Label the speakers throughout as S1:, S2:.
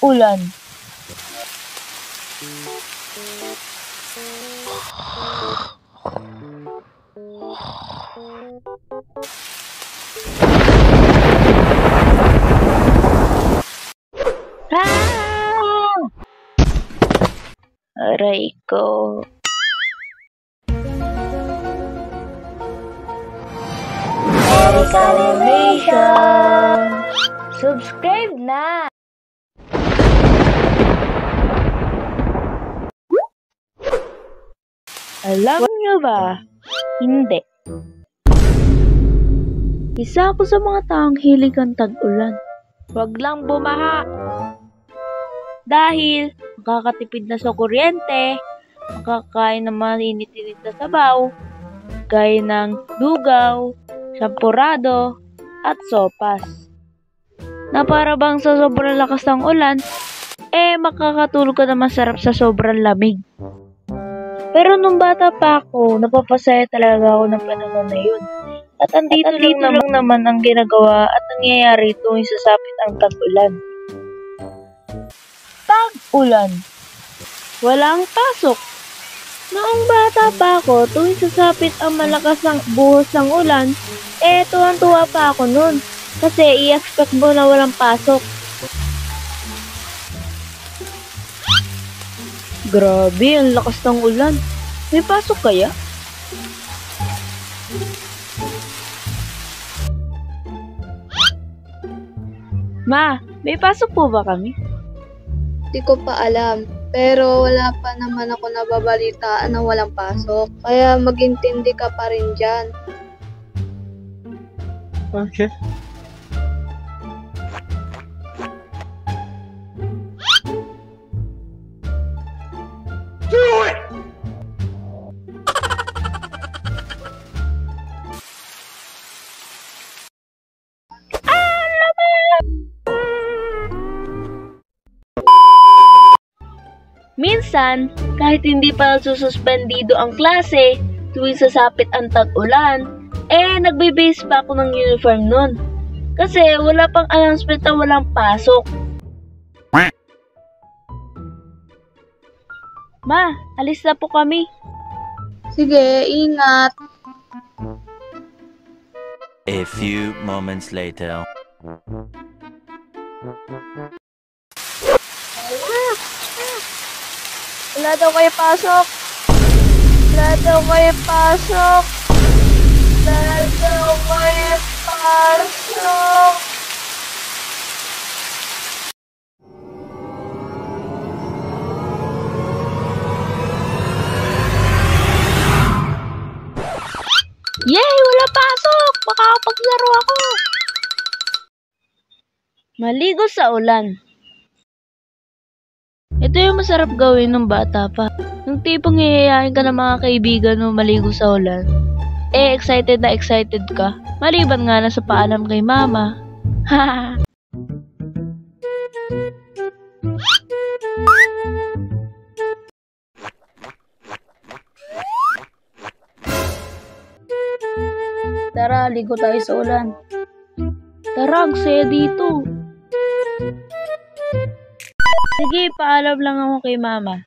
S1: Ulan. Aray ko. Eric Animation! Subscribe na! Alam niyo ba? Hindi. Isa ako sa mga taong hilig ang tag-ulan. Huwag lang bumaha. Dahil makakatipid na sa kuryente, makakain ng mga init-init na sabaw, gaya ng lugaw, sampurado, at sopas. Na para bang sa sobrang lakas ng ulan, makakatulog ka na masarap sa sobrang lamig. Pero nung bata pa ako, napapasaya talaga ako ng panahon na yun. At andito lang naman ang ginagawa at nangyayari tuwing sasapit ang tag-ulan. Tag-ulan. Walang pasok. Noong bata pa ako, tuwing sasapit ang malakas ng buhos ng ulan, tuwang-tuwa pa ako nun. Kasi i-expect mo na walang pasok. Grabe, ang lakas ng ulan. May pasok kaya? Ma, may pasok po ba kami?
S2: Di ko pa alam, pero wala pa naman ako nababalitaan na walang pasok. Kaya magintindi ka pa rin dyan.
S3: Okay. Do it!
S1: Minsan, kahit hindi pa sususpendido ang klase tuwing sasapit ang tag-ulan, nagbibihis pa ako ng uniform nun. Kasi wala pang announcement na walang pasok. Ma, alis na po kami.
S2: Sige, ingat.
S4: A few moments later.
S2: Wala daw kayo pasok. Wala daw kayo pasok. Wala daw kayo pasok.
S1: Yay! Wala pasok! Makakapaglaro ako! Maligo sa ulan. Ito yung masarap gawin ng bata pa. Yung tipong hihiyain ka ng mga kaibigan mo maligo sa ulan. Excited na excited ka. Maliban nga na sa paalam kay mama. Haha! Tara, ligo tayo sa ulan. Tara, ang saya dito. Sige, paalam lang ako kay mama.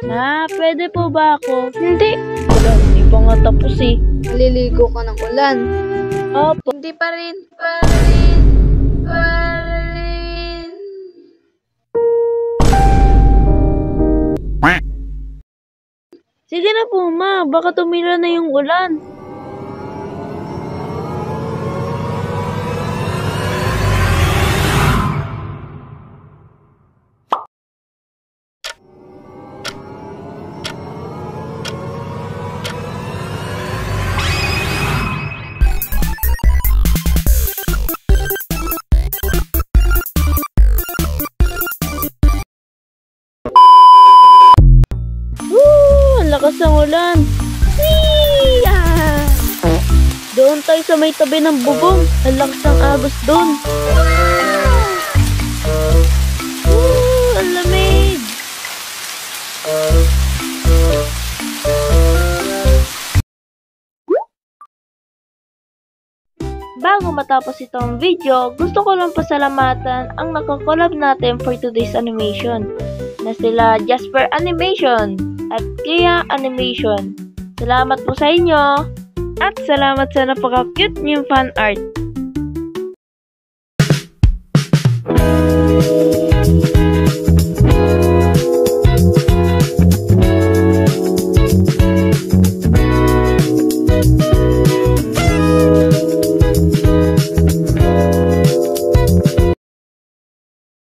S1: Ma, pwede po ba ako? Hindi. Wala, hindi pa nga tapos eh.
S2: Maliligo ka ng ulan.
S1: Opo.
S2: Hindi pa rin.
S1: Sige na po, ma. Baka tumila na yung ulan. Lakas ng ulan. Doon tayo sa may tabi ng bubong. Ang lakas ng agos doon. bago matapos itong video, gusto ko lang pasalamatan ang nakakolab natin for today's animation na sila Jasper Animation at Kia Animation. Salamat po sa inyo! At salamat sa napaka-cute niyong fan art.